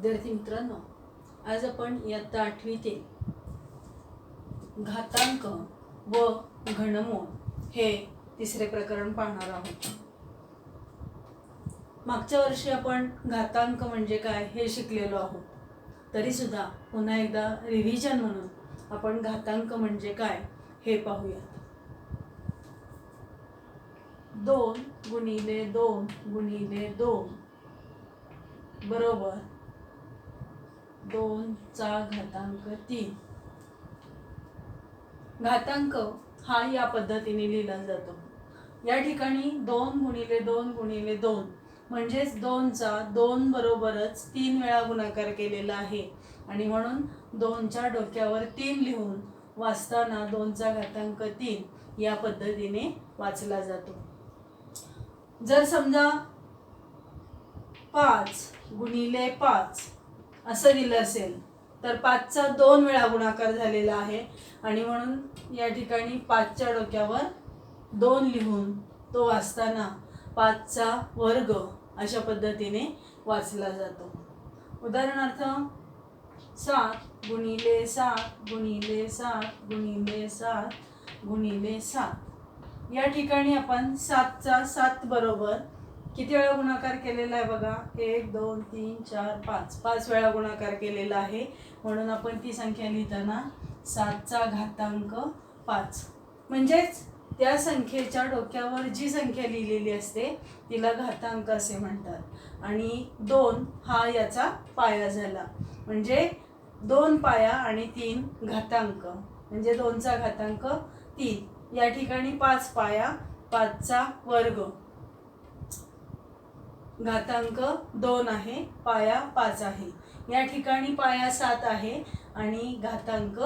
विद्यार्थी मित्रांनो, आज आपण इयत्ता 8वीतील घातांक व घनमूळ हे तिसरे प्रकरण पाहणार आहोत. मागच्या वर्षी आपण घातांक म्हणजे काय हे शिकलेलो आहोत. तरी सुद्धा पुन्हा एकदा रिव्हिजन म्हणून आपण घातांक म्हणजे काय हे पाहूया. 2 गुणिले 2 गुणिले 2 बरोबर 2 चा घातांक 3. घातांक हा या पद्धतीने लिहिला जातो. या ठिकाणी 2 गुणिले 2 गुणिले 2 म्हणजेच 2 चा 2 बरोबरच 3 वेळा गुणाकार केलेला आहे आणि म्हणून 2 च्या डोक्यावर 3 लिहून वाचताना 2 चा घातांक 3 या पद्धतीने वाचला जातो. जर समजा 5 गुणिले 5 असं दिलं असेल तर 5 चा 2 वेळा गुणाकार झालेला आहे आणि म्हणून या ठिकाणी 5 च्या डोक्यावर 2 लिहून तो वाचताना 5 चा वर्ग अशा पद्धतीने वाचला जातो. उदाहरणार्थ 7 गुणिले 7 गुणिले 7 गुणिले 7 गुणिले 7 या ठिकाणी आपण 7 चा 7 बरोबर किती वेळा गुणाकार केलेला आहे बघा. 1 2 3 4 5 5 वेळा गुणाकार केलेला आहे म्हणून आपण ती संख्या लिहिताना 7 चा घातांक 5 म्हणजेच त्या संख्येच्या डोक्यावर जी संख्या लिहिलेली असते तिला घातांक असे म्हणतात. आणि 2 हा याचा पाया झाला म्हणजे 2 पाया आणि 3 घातांक म्हणजे 2 चा घातांक 3. या ठिकाणी 5 पाया 5 चा वर्ग घातांक 2 आहे, पाया 5 आहे. या ठिकाणी पाया 7 आहे आणि घातांक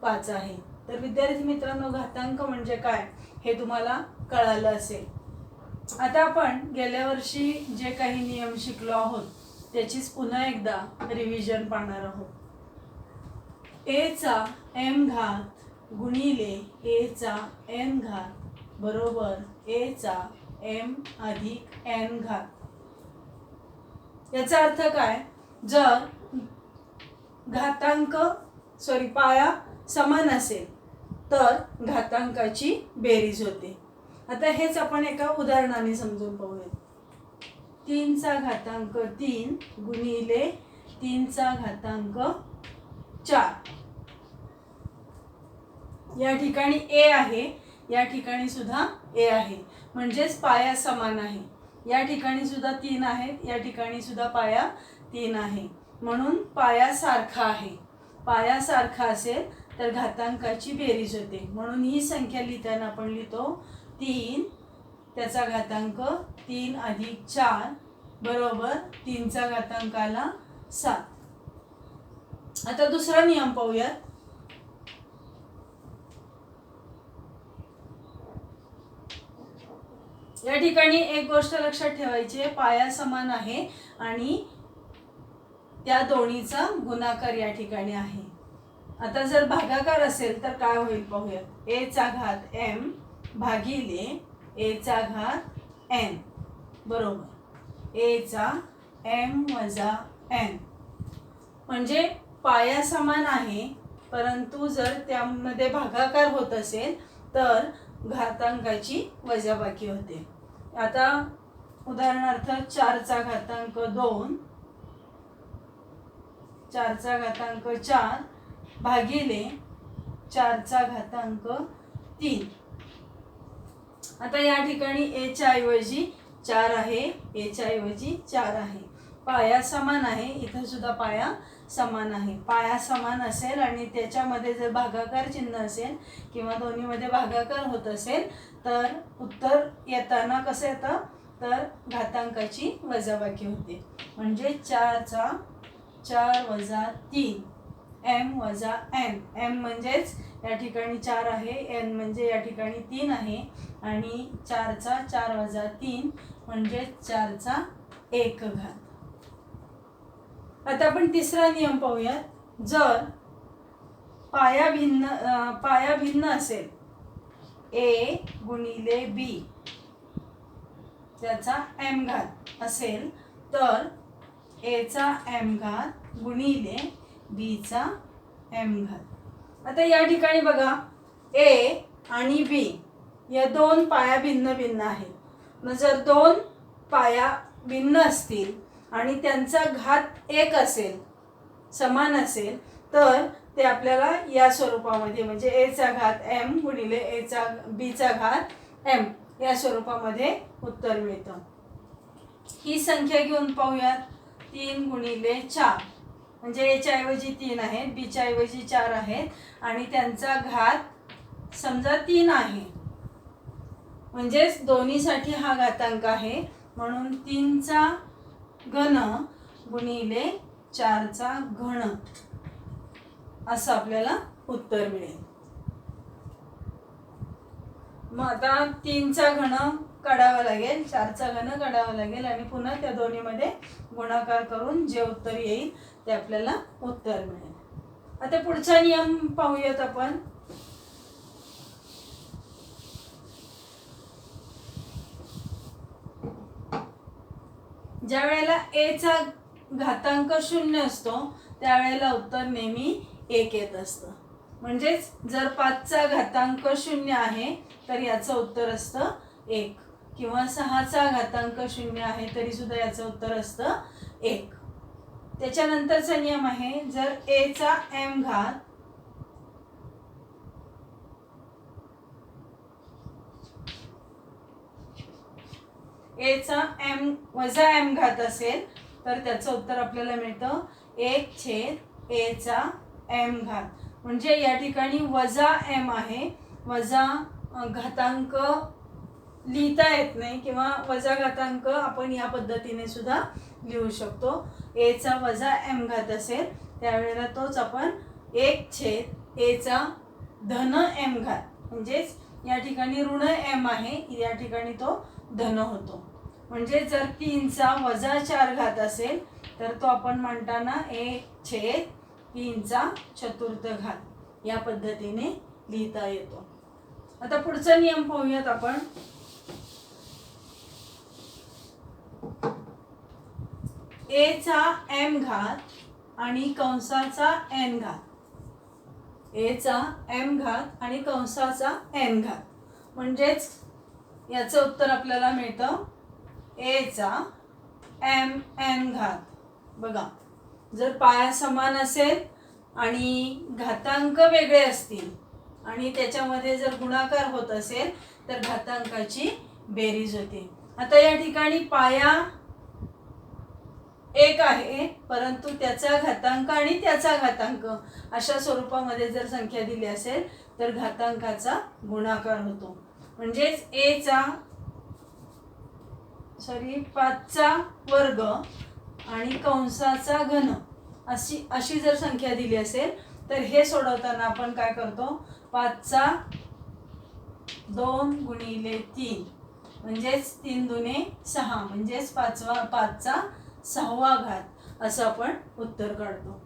5 आहे. तर विद्यार्थी मित्रांनो, घातांक म्हणजे काय हे तुम्हाला कळालं असेल. आता आपण गेल्या वर्षी जे काही नियम शिकलो आहोत त्याचीच पुन्हा एकदा रिव्हिजन पाहणार आहोत. a चा m घात गुणिले a चा n घात बरोबर a चा m अधिक n घात. याचा अर्थ काय, जर पाया समान असेल तर घातांकाची बेरीज होते. आता हेच आपण एका उदाहरणाने समजून पाहूया. 3 चा घातांक 3 गुणिले 3 चा घातांक 4. या ठिकाणी a आहे, या ठिकाणी सुद्धा a आहे म्हणजेच पाया समान आहे. या ठिकाणी सुद्धा 3 आहेत, या ठिकाणी सुद्धा पाया 3 आहे म्हणून पाया सारखा आहे. पाया सारखा असेल तर घातांकाची बेरीज होते म्हणून ही संख्या लिहिताना आपण लिहितो 3 त्याचा घातांक 3 अधिक 4 बरोबर 3 चा घातांक आला 7. आता दुसरा नियम पाहूयात. या ठिकाणी एक गोष्ट लक्षात ठेवायची आहे, पाया समान आहे आणि त्या दोन्हीचा गुणाकार या ठिकाणी आहे. आता जर भागाकार असेल तर काय होईल पाहूया. a चा घात m भागिले a चा घात n बरोबर a चा m वजा n. म्हणजे पाया समान आहे परंतु जर त्यामध्ये भागाकार होत असेल तर घातांकाची वजाबाकी होते. आता उदाहरणार्थ 4 चा घातांक 2 4 चा घातांक 4 भागिले 4 चा घातांक 3. आता या ठिकाणी a च्या ऐवजी 4 आहे, a च्या ऐवजी 4 आहे. पाया समान आहे, इथे सुद्धा पाया समान आहे. पाया समान असेल आणि त्याच्यामध्ये जर भागाकार चिन्ह असेल किंवा दोन्हीमध्ये भागाकार होत असेल तर उत्तर येताना कसं येतं तर घातांकाची वजाबाकी होते. म्हणजे 4 चा 4 वजा 3 m वजा n. m म्हणजेच या ठिकाणी 4 आहे, n म्हणजे या ठिकाणी 3 आहे आणि 4 चा 4 वजा 3 म्हणजे 4 चा 1 घात. आता आपण तिसरा नियम पाहूयात. जर पाया भिन्न असेल a गुणिले b त्याचा m घात असेल तर a चा m घात गुणिले बीचा एम घात. आता या ठिकाणी बघा ए आणि बी या दोन पाया भिन्न भिन्न आहेत. मग जर दोन पाया भिन्न असतील आणि त्यांचा घात एक असेल, समान असेल, तर ते आपल्याला या स्वरूपामध्ये म्हणजे एचा घात एम गुणिले बीचा घात एम या स्वरूपामध्ये उत्तर मिळतं. ही संख्या घेऊन पाहूयात. 3 गुणिले 4 म्हणजे एच्या ऐवजी 3 आहेत, बीच्या ऐवजी 4 आहेत आणि त्यांचा घात समजा 3 आहे. म्हणजेच दोन्हीसाठी हा घातांक आहे, म्हणून 3चा घन गुणिले 4चा घन असं आपल्याला उत्तर मिळेल. मग आता 3चा घन काढावा लागेल, 4चा घन काढावा लागेल आणि पुन्हा त्या दोन्हीमध्ये गुणाकार करून जे उत्तर येईल ते आपल्याला उत्तर मिळेल. आता पुढचा नियम पाहूयात आपण. ज्या वेळेला एचा घातांक 0 असतो त्यावेळेला उत्तर नेहमी 1 येत असतं. म्हणजेच जर 5चा घातांक 0 आहे तर याचं उत्तर असतं 1 किंवा 6चा घातांक 0 आहे तरी सुद्धा याचं उत्तर असतं 1. त्याच्यानंतरचा नियम आहे, जर एचा एम घात एचा एम वजा एम घात असेल तर त्याचं उत्तर आपल्याला मिळतं 1/एचा एम घात. म्हणजे या ठिकाणी वजा एम आहे, वजा घातांक लिहिता येत नाही किंवा वजा घातांक आपण या पद्धतीने सुद्धा लिहू शकतो. एचा वजा एम घात असेल त्यावेळेला तोच आपण 1/एचा धन एम घात, म्हणजेच या ठिकाणी ऋण एम आहे, या ठिकाणी तो धन होतो. म्हणजे जर 3चा वजा 4 घात असेल तर तो आपण म्हणताना 1/3चा चतुर्थ घात या पद्धतीने लिहिता येतो. आता पुढचा नियम पाहूयात आपण. एचा एम घात आणि कंसाचा एन घात, एचा एम घात आणि कंसाचा एन घात, म्हणजेच याचं उत्तर आपल्याला मिळतं एचा एम एन घात. बघा, जर पाया समान असेल आणि घातांक वेगळे असतील आणि त्याच्यामध्ये जर गुणाकार होत असेल तर घातांकाची बेरीज होते. आता या ठिकाणी पाया 1 आहे परंतु त्याचा घातांक आणि त्याचा घातांक अशा स्वरूपामध्ये जर संख्या दिली असेल तर घातांकाचा गुणाकार होतो. म्हणजेच 5चा वर्ग आणि कंसाचा घन अशी जर संख्या दिली असेल तर हे सोडवताना आपण काय करतो, 5चा 2 गुणिले 3 म्हणजेच 3 दुने 6 म्हणजेच 5चा 6वा घात असं आपण उत्तर काढतो.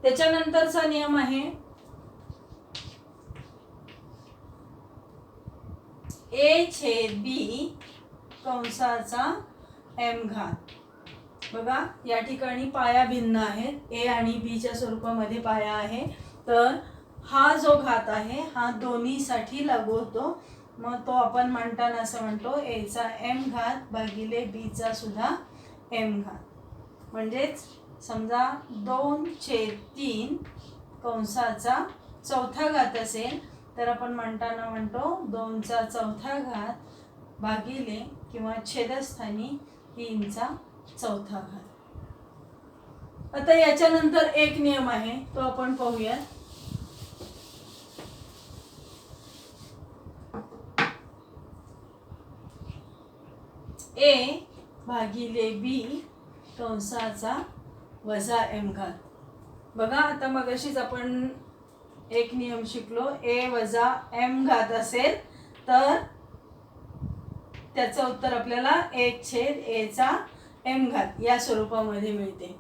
त्याच्यानंतरचा नियम आहे a/b कंसाचा एम घात. बघा, या ठिकाणी पाया भिन्न आहेत, ए आणि बीच्या स्वरूपामध्ये पाया आहे, तर हा जो घात आहे हा दोन्हीसाठी लागू होतो. मग तो आपण म्हणताना असं म्हणतो एचा एम घात भागिले बीचा सुद्धा एम घात. म्हणजेच समजा 2/3 कंसाचा चौथा घात असेल तर आपण म्हणताना म्हणतो 2चा चौथा घात भागिले किंवा छेदस्थानी 3चा चौथा घात. आता याच्यानंतर एक नियम आहे तो आपण पाहूया. ए भागिले बी कंसाचा वजा एम घात. बघा, आता मगाशीच आपण एक नियम शिकलो, ए वजा एम घात असेल तर त्याचं उत्तर आपल्याला 1/एचा एम घात या स्वरूपामध्ये मिळते.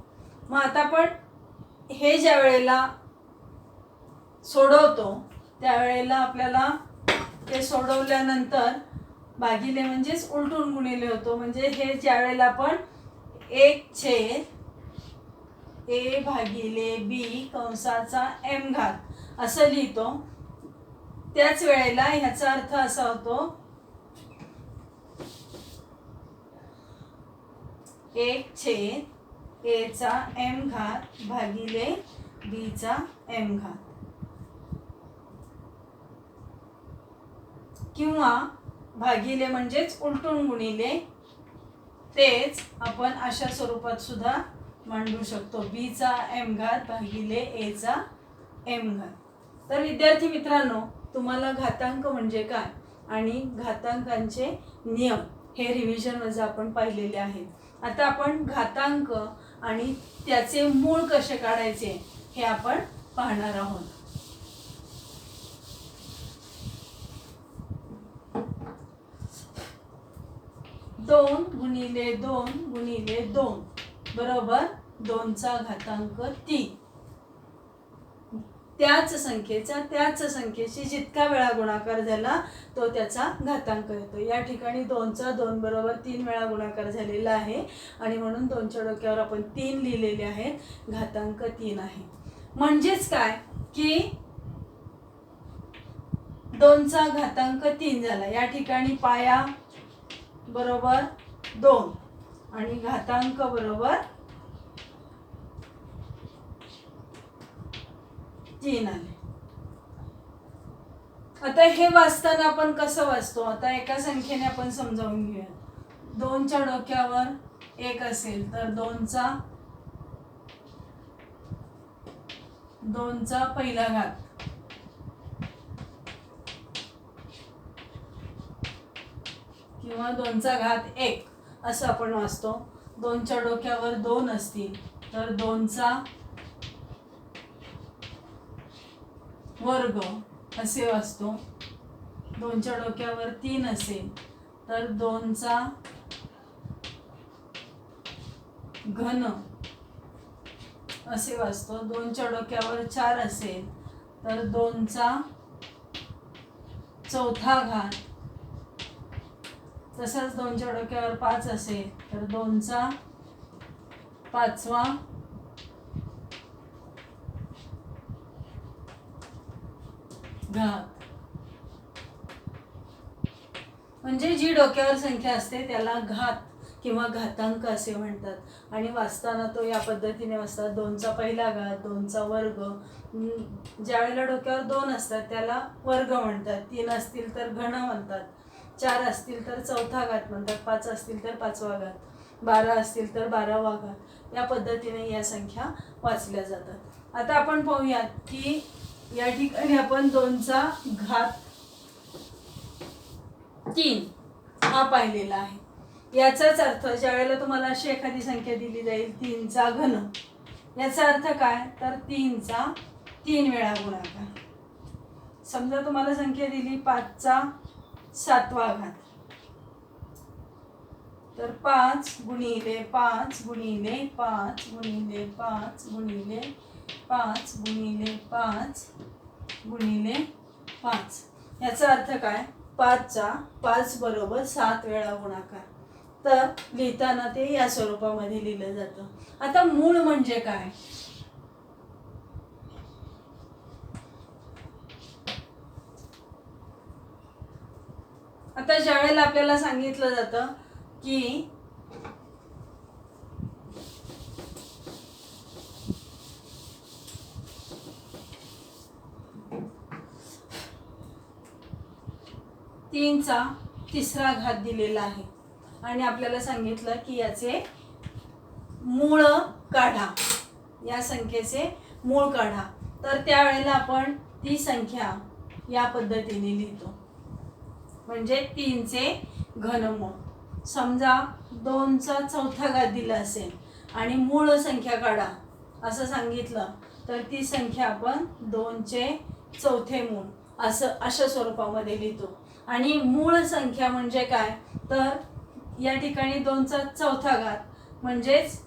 मग आता आपण हे ज्या वेळेला सोडवतो त्यावेळेला आपल्याला ते सोडवल्यानंतर भागिले म्हणजेच उलटून गुणिले होतो. म्हणजे हे ज्या वेळेला आपण 1/, ए भागिले बी कंसाचा एम घात असं लिहितो. त्याच वेळेला ह्याचा अर्थ असा होतो 1/a चा एम घात भागिले बी चा एम घात, किंवा भागिले म्हणजेच उलटून गुणिले. तेच आपण अशा स्वरूपात सुद्धा मांडू शकतो, बी चा एम घात भागिले ए चा एम घात. तर विद्यार्थी मित्रांनो, तुम्हाला घातांक म्हणजे काय आणि घातांकांचे नियम हे रिव्हिजनमध्ये आपण पाहिलेले आहेत. आता आपण घातांक आणि त्याचे मूळ कसे काढायचे हे आपण पाहणार आहोत. दोन गुणिले 2 गुणिले 2 बरोबर 2 चा घातांक 3. त्याच संख्येची जितका वेळा गुणाकार झाला तो त्याचा घातांक येतो. या ठिकाणी 2 चा 2 बरोबर 3 वेळा गुणाकार झालेला आहे आणि म्हणून 2 च्या डोक्यावर आपण 3 लिहिलेले आहेत. घातांक 3 आहे. म्हणजेच काय की 2 चा घातांक 3 झाला. या ठिकाणी पाया बरोबर 2 आणि घातांक बरोबर 3 आले. आता हे वाचताना आपण कसं वाचतो, आता एका संख्येने आपण समजावून घेऊया. 2 च्या डोक्यावर 1 असेल तर 2 चा पहिला घात किंवा 2 चा घात 1 असं आपण वाचतो. 2 च्या डोक्यावर 2 असतील तर 2 चा वर्ग असे वाचतो. 2 च्या डोक्यावर 3 असेल तर 2 चा घन असे वाचतो. 2 च्या डोक्यावर 4 असेल तर 2 चा चौथा घात. तसंच 2 च्या डोक्यावर 5 असेल तर 2 चा पाचवा घात. म्हणजे जी डोक्यावर संख्या असते त्याला घात किंवा घातांक असे म्हणतात आणि वाचताना तो या पद्धतीने वाचतात. 2 चा पहिला घात, 2 चा वर्ग. ज्या वेळेला डोक्यावर 2 असतात त्याला वर्ग म्हणतात, 3 असतील तर घन म्हणतात, 4 असतील तर चौथा घात म्हणतात, 5 असतील तर पाचवा घात, 12 असतील तर 12वा घात. या पद्धतीने या संख्या वाचल्या जातात. आता आपण पाहूयात की या ठिकाणी आपण 2 चा घात 3 हा पाहिलेला आहे. याचाच अर्थ ज्या वेळेला तुम्हाला अशी एखादी संख्या दिली जाईल 3 चा घन, याचा अर्थ काय तर 3 चा 3 वेळा गुणाकार. समजा तुम्हाला संख्या दिली 5 चा 7वा घात, तर 5 गुणिले 5 गुणिले 5 गुणिले 5 गुणिले 5 गुणिले 5 गुणिले 5. याचा अर्थ काय 5 चा 5 बरोबर 7 वेळा गुणाकार. तर लिहिताना ते या स्वरूपामध्ये लिहिलं जातं. आता मूळ म्हणजे काय, आता ज्या वेळेला आपल्याला सांगितलं जातं की तीन चा तिसरा घात दिलेला आहे आणि आपल्याला सांगितलं की याचे मूळ काढा, या संख्येचे मूळ काढा. तर त्यावेळेला आपण ती संख्या या पद्धतीने लिहितो, म्हणजे 3 चे घनमूळ. समजा 2 चा चौथा घात दिला असेल आणि मूळ संख्या काढा असं सांगितलं तर ती संख्या आपण 2 चे चौथे मूळ असं अशा स्वरूपामध्ये लिहितो. आणि मूळ संख्या म्हणजे काय तर या ठिकाणी 2 चा चौथा घात म्हणजेच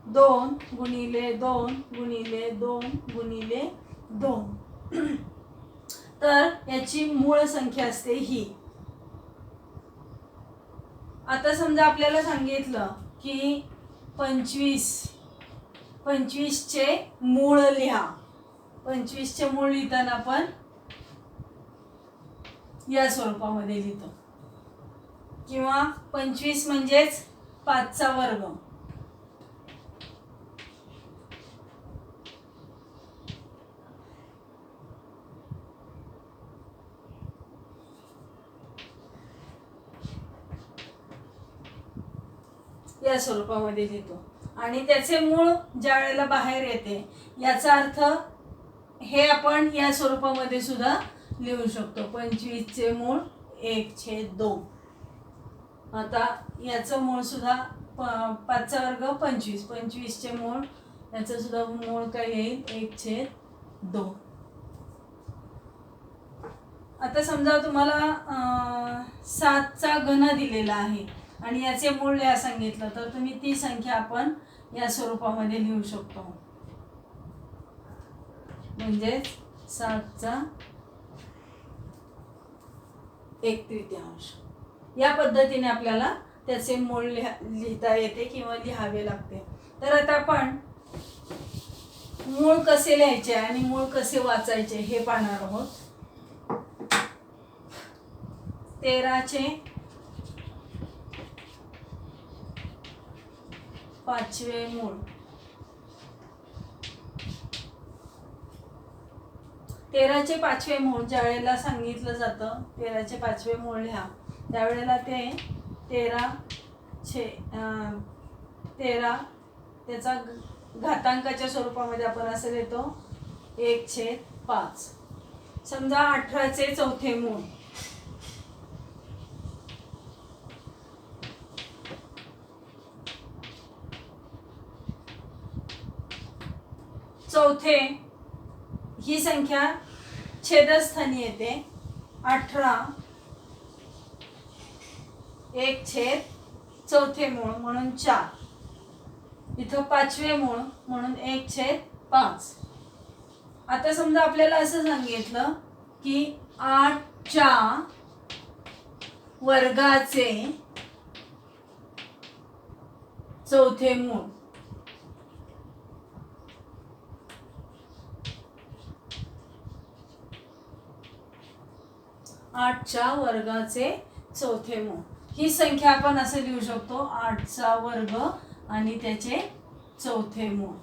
2 गुणिले 2 गुणिले 2 गुणिले 2. तर याची मूळ संख्या असते ही. आता समजा आपल्याला सांगितलं की 25 25चे मूळ लिहा. 25चे मूळ लिहिताना आपण या स्वरूपामध्ये लिहितो, किंवा 25 म्हणजेच 5चा वर्ग. या स्वरूपामध्ये लिहितो. आणि त्याचे मूळ ज्या वेळेला बाहेर येते याचा अर्थ हे आपण या स्वरूपामध्ये सुद्धा लिहू शकतो. 25चे मूळ 1/2. आता याचं मूळ सुद्धा 5चा वर्ग 25. 25चे मूळ याचं सुद्धा मूळ काय येईल 1/2. आता समजा तुम्हाला 7चा घन दिलेला आहे आणि याचे मूळ लिहा सांगितलं, तर तुम्ही ती संख्या आपण या स्वरूपामध्ये लिहू शकतो. म्हणजेच 7चा 1/3. या पद्धतीने आपल्याला त्याचे मूळ लिहिता येते किंवा लिहावे लागते. तर आता आपण मूळ कसे लिहायचे आणि मूळ कसे वाचायचे हे पाहणार आहोत. 13चे 5वे मूळ. 13चे 5वे मूळ ज्या वेळेला सांगितलं जातं 13चे 5वे मूळ लिहा, त्यावेळेला ते 13 त्याचा घातांकाच्या स्वरूपामध्ये आपण असं लिहितो 1/5. समजा 18चे 4थे मूळ. चौथे ही संख्या छेदस्थानी येते. 18 1/4 मूळ म्हणून 4. इथं 5वे मूळ म्हणून 1/5. आता समजा आपल्याला असं सांगितलं की 8च्या वर्गाचे 4थे मूळ. 8च्या वर्गाचे 4थे मूळ. ही संख्या आपण असं लिहू शकतो 8चा वर्ग आणि त्याचे 4थे मूळ.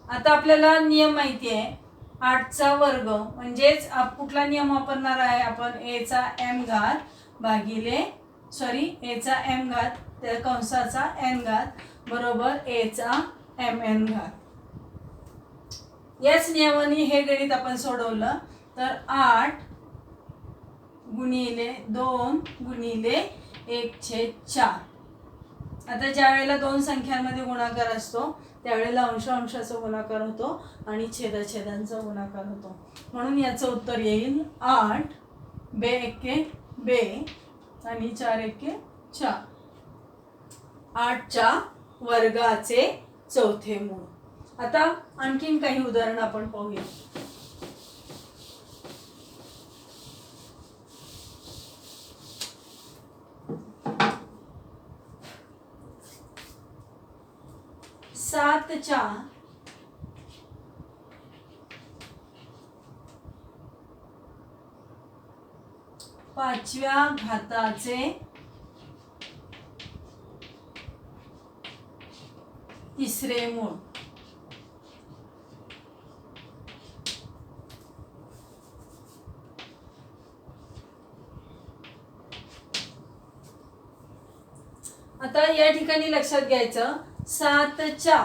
आता आपल्याला नियम माहिती आहे 8चा वर्ग म्हणजेच कुठला नियम वापरणार आहे आपण a चा m घात भागिले a चा m घात त्या कंसाचा n घात बरोबर a चा mn घात. याच नियमाने हे गणित आपण सोडवलं तर 8 गुणिले 2 गुणिले 1/4. आता ज्या वेळेला दोन संख्यांमध्ये गुणाकार असतो त्यावेळेला अंशाचा गुणाकार होतो आणि छेदांचा गुणाकार होतो. म्हणून याचं उत्तर येईल 8 2 1 2 आणि 4 1 4. 8च्या वर्गाचे 4थे मूळ. आता आणखीन काही उदाहरण आपण पाहूया. 7च्या 5व्या घाताचे 3रे मूळ. आता या ठिकाणी लक्षात घ्यायचं 7च्या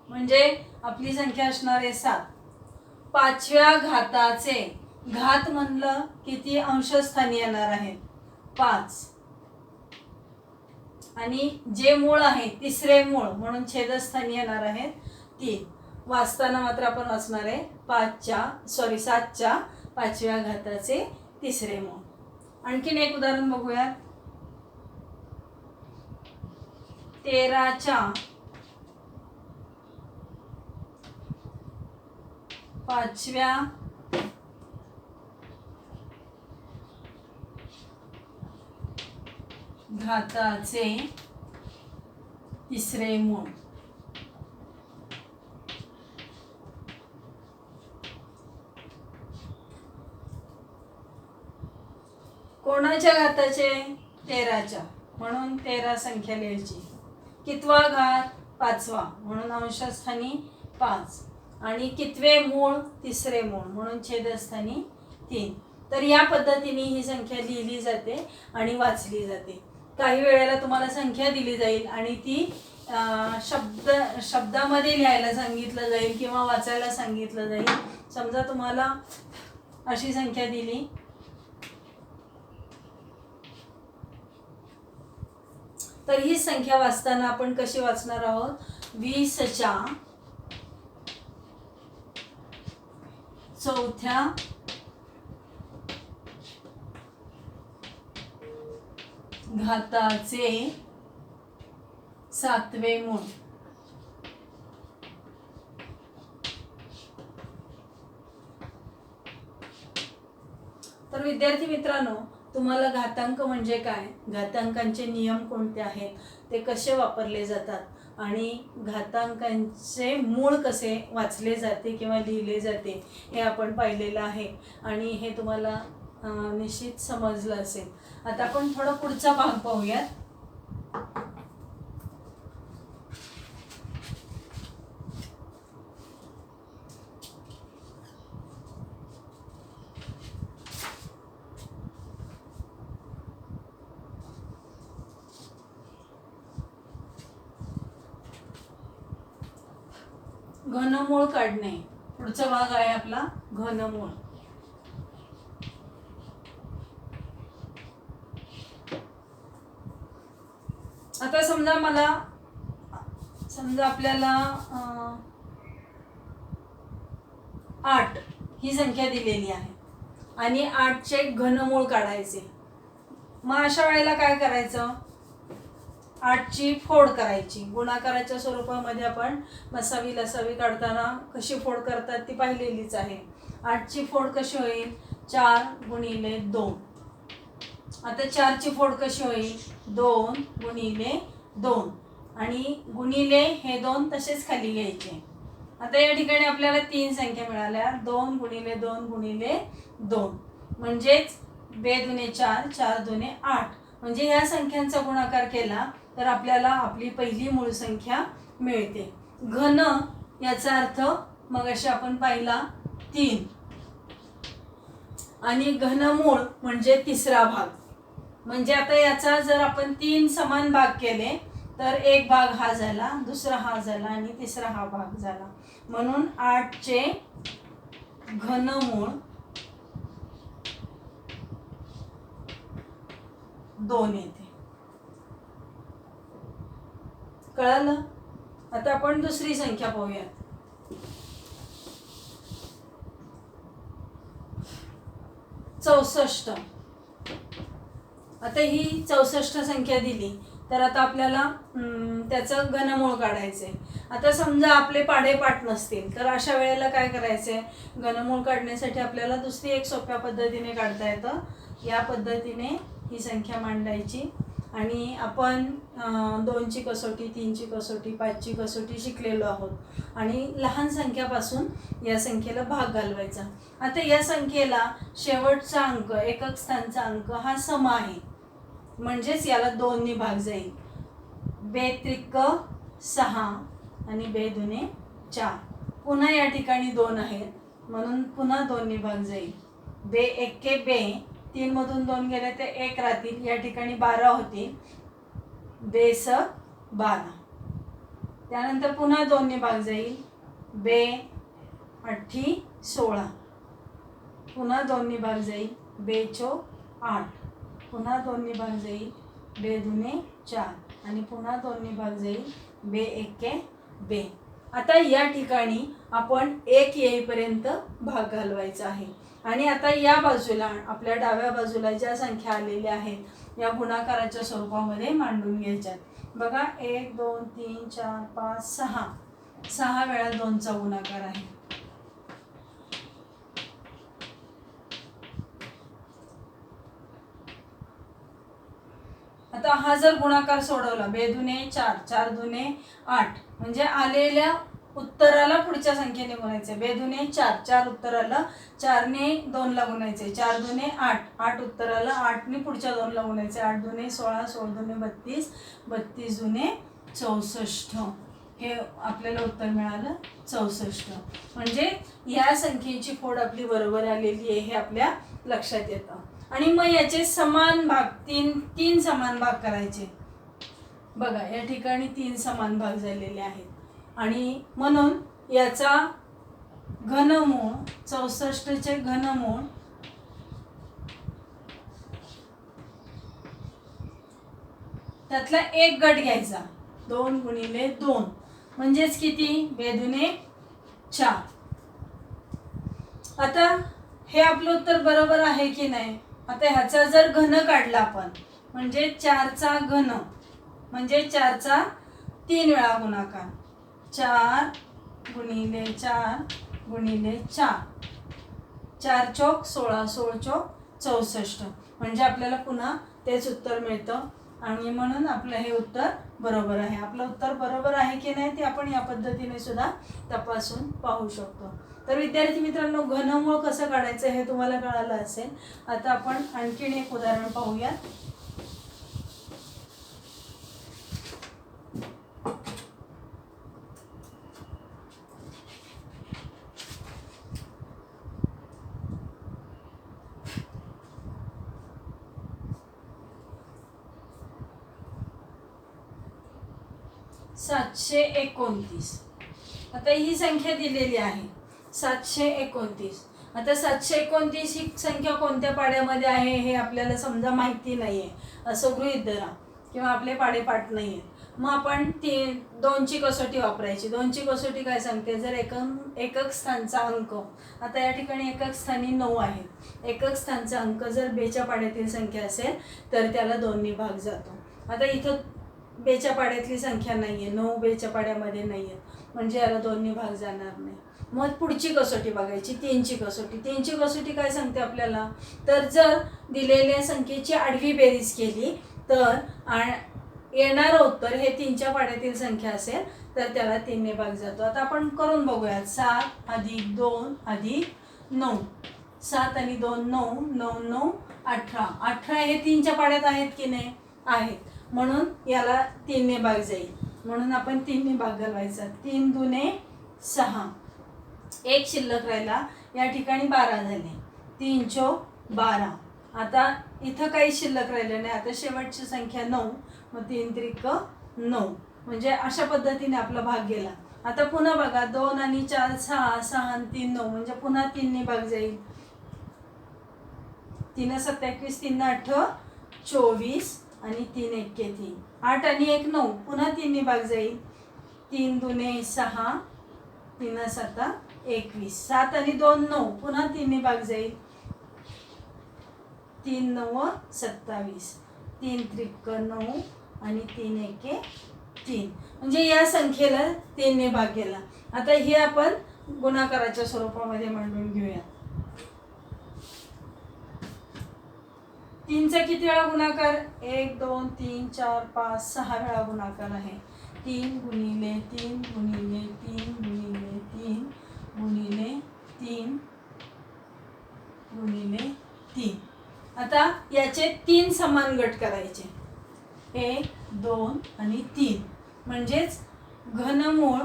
म्हणजे आपली संख्या असणार आहे 7. 5व्या घाताचे घात म्हणलं किती अंशस्थानी येणार आहे 5 आणि जे मूळ आहे 3रे मूळ म्हणून छेदस्थानी येणार आहेत 3. वाचताना मात्र आपण वाचणार आहे 7च्या 5व्या घाताचे 3रे मूळ. आणखीन एक उदाहरण बघूया. 13च्या 5व्या घाताचे 3रे मूळ. कोणाच्या घाताचे? 13च्या, म्हणून 13 संख्या लिहायची. कितवा घात? 5वा, म्हणून अंशस्थानी 5. आणि कितवे मूळ? तिसरे मूळ, म्हणून छेदस्थानी 3. तर या पद्धतीने ही संख्या लिहिली जाते आणि वाचली जाते. काही वेळेला तुम्हाला संख्या दिली जाईल आणि ती शब्दामध्ये लिहायला सांगितलं जाईल किंवा वाचायला सांगितलं जाईल. समजा तुम्हाला अशी संख्या दिली, तर ही संख्या वाचताना आपण कशी वाचणार आहोत? 20च्या चौथ्या घाताचे 7वे मूळ. तर विद्यार्थी मित्रांनो, तुम्हाला घातांक म्हणजे काय, घातांकांचे नियम कोणते आहेत, ते कसे वापरले जातात आणि घातांकांचे मूळ कसे वाचले जाते किंवा लिहिले जाते हे आपण पाहिलेलं आहे आणि हे तुम्हाला निश्चित समजलं असेल. आता आपण थोडा पुढचा भाग पाहूयात. घनमूळ काढणे पुढचा भाग आहे आपला, घनमूळ. आता समजा आपल्याला 8 ही संख्या दिलेली आहे आणि 8चे घनमूळ काढायचे. मग अशा वेळेला काय करायचं? 8ची फोड करायची. गुणाकाराच्या स्वरूपामध्ये आपण मसावी लसावी काढताना कशी फोड करतात ती पाहिलेलीच आहे. 8ची फोड कशी होईल? 4 गुणिले 2. आता 4ची फोड कशी होईल? 2 गुणिले 2 आणि गुणिले हे 2 तसेच खाली घ्यायचे. आता या ठिकाणी आपल्याला 3 संख्या मिळाल्या. 2 गुणिले 2 गुणिले 2 म्हणजेच 2 दुने 4, 4 दुने 8. म्हणजे या संख्यांचा गुणाकार केला तर आपल्याला आपली पहिली मूळ संख्या मिळते. घन याचा अर्थ मगाशी आपण पाहिला 3 आणि घनमूळ म्हणजे तिसरा भाग. म्हणजे आता याचा जर आपण 3 समान भाग केले तर एक भाग हा झाला, दुसरा हा झाला आणि तिसरा हा भाग झाला. म्हणून 8चे घनमूळ 2 येते. कळालं? आता आपण दुसरी संख्या पाहूयात. 64. आता ही 64 संख्या दिली तर आता आपल्याला त्याचं घनमूळ काढायचंय. आता समजा आपले पाढेपाठ नसतील तर अशा वेळेला काय करायचंय? घनमूळ काढण्यासाठी आपल्याला दुसरी एक सोप्या पद्धतीने काढता येतं. या पद्धतीने ही संख्या मांडायची आणि आपण 2ची कसोटी, 3ची कसोटी, 5ची कसोटी शिकलेलो आहोत आणि लहान संख्यापासून या संख्येला भाग घालवायचा. आता या संख्येला शेवटचा अंक, एकक स्थानचा अंक हा सम आहे, म्हणजेच याला 2 ने भाग जाईल. 2 त्रिक 6 आणि 2 दुने 4. पुन्हा या ठिकाणी 2 आहेत म्हणून पुन्हा 2 ने भाग जाईल. 2 एक्के 2, 3 मधून 2 गेले तर 1 राहतील. या ठिकाणी 12 होतील. 2 स 12. त्यानंतर पुन्हा 2 ने भाग जाईल. 2 अठ्ठी 16. पुन्हा 2 ने भाग जाईल. 2 चो 8. पुन्हा 2 ने भाग जाईल. 2 दुने 4 आणि पुन्हा 2 ने भाग जाईल. 2 एक्के 2. आता या ठिकाणी आपण 1 येईपर्यंत भाग घालवायचा आहे आणि आता या बाजूला आपल्या डाव्या बाजूला ज्या संख्या आलेल्या आहेत या गुणाकाराच्या स्वरूपामध्ये मांडून घ्यायच्या. बघा 1 2 3 4 5 6. 6 वेळा 2चा गुणाकार आहे. आता हा जर गुणाकार सोडवला 2 दुने 4, 4 दुने 8 म्हणजे आलेल्या उत्तराला पुढच्या संख्येने गुणायचे. बेदुने 4, 4 उत्तराला, 4ने 2ला गुणायचे, 4 दुने 8, 8 उत्तराला, 8ने पुढच्या 2ला गुणायचे, 8 दुने 16, 16 दुने 32, 32 दुने 64. हे आपल्याला उत्तर मिळालं 64. म्हणजे या संख्येची फोड आपली बरोबर आलेली आहे हे आपल्या लक्षात येतं. आणि मग याचे समान भाग, तीन समान भाग करायचे. बघा या ठिकाणी 3 समान भाग झालेले आहेत. आणि म्हणून याचा घनमूळ, 64चे घनमूळ त्यातला एक गट घ्यायचा. 2 गुणिले 2 म्हणजेच किती? बेदुने 4. आता हे आपलं उत्तर बरोबर आहे की नाही? आता ह्याचा जर घन काढला आपण, म्हणजे 4चा घन म्हणजे 4चा 3 वेळा गुणाकार, 4 गुणिले 4 गुणिले 4, 4 चौक 16, 16 चौक 64. म्हणजे आपल्याला पुन्हा तेच उत्तर मिळतं. आणि म्हणून आपलं हे उत्तर बरोबर आहे. आपलं उत्तर बरोबर आहे की नाही ते आपण या पद्धतीने सुद्धा तपासून पाहू शकतो. तर विद्यार्थी मित्रांनो, घनमूळ कसं काढायचं हे तुम्हाला कळालं असेल. आता आपण आणखीन एक उदाहरण पाहूया. सातशे 29. आता ही संख्या दिलेली आहे 729. आता 729 ही संख्या कोणत्या पाड्यामध्ये आहे हे आपल्याला समजा माहिती नाही आहे असं गृहीत धरा, किंवा आपले पाडेपाठ नाही आहेत. मग आपण 2ची कसोटी वापरायची. 2ची कसोटी काय सांगते? जर एकक स्थानचा अंक, आता या ठिकाणी एकक स्थानी 9 आहे. एकक स्थानचा अंक जर 2च्या पाड्यातील संख्या असेल तर त्याला 2ने भाग जातो. आता इथं 2च्या पाड्यातली संख्या नाही आहे, 9 2च्या पाड्यामध्ये नाही आहे, म्हणजे याला 2ने भाग जाणार नाही. मग पुढची कसोटी बघायची, 3ची कसोटी. 3ची कसोटी काय सांगते आपल्याला? तर जर दिलेल्या संख्येची आडवी बेरीज केली तर येणारं उत्तर हे 3च्या पाड्यातील संख्या असेल तर त्याला 3ने भाग जातो. आता आपण करून बघूयात. 7 + 2 + 9, 7 आणि 2 9, 9 9 18. 18 हे 3च्या पाड्यात आहेत की नाही? आहेत. म्हणून याला 3ने भाग जाईल. म्हणून आपण 3ने भाग घालवायचा. 3 दुने 6, एक शिल्लक राहिला. या ठिकाणी 12 झाले. 3 चौक 12. आता इथं काही शिल्लक राहिले नाही. आता शेवटची संख्या 9, मग 3 त्रिक 9. म्हणजे अशा पद्धतीने आपला भाग गेला. आता पुन्हा बघा, 2 आणि 4 6, 6 आणि 3 9, म्हणजे पुन्हा 3ने भाग जाईल. 3 7 21, 3 8 24 आणि 3 1 3. 8 आणि 1 9, पुन्हा 3ने भाग जाईल. 3 दुने 6, 3 7 21. 7 आणि 2 9, पुन्हा 3ने भाग जाईल. 3 9 27, 3 त्रिक 9 आणि 3 1 3. म्हणजे या संख्येला 3ने भाग गेला. आता हे आपण गुणाकाराच्या स्वरूपामध्ये मांडून घेऊया. 3चा किती वेळा गुणाकार? 1 2 3 4 5 6 वेळा गुणाकार आहे. 3 गुणिले 3 गुणिले 3 गुणिले 3 गुणिले 3 गुणिले 3. आता याचे 3 समान गट करायचे. 1 2 आणि 3. म्हणजेच घनमूळ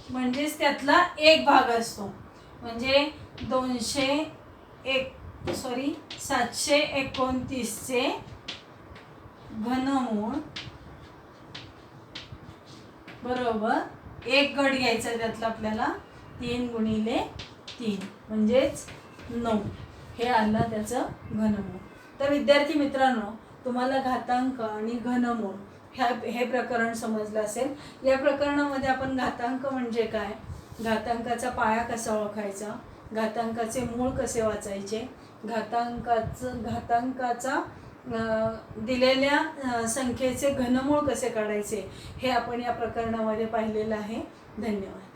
म्हणजेच त्यातला एक भाग असतो. म्हणजे 729चे घनमूळ बरोबर एक गट घ्यायचा. त्यातला आपल्याला 3 गुणिले 3 म्हणजेच 9 हे आलं त्याचं घनमूळ. तर विद्यार्थी मित्रांनो, तुम्हाला घातांक आणि घनमूळ हे प्रकरण समजलं असेल. या प्रकरणामध्ये आपण घातांक म्हणजे काय, घातांकाचा पाया कसा ओळखायचा, घातांकाचे मूळ कसे वाचायचे, घातांकाचा दिलेल्या संख्येचे घनमूळ कसे काढायचे हे आपण या प्रकरणामध्ये पाहिलेलं आहे. धन्यवाद.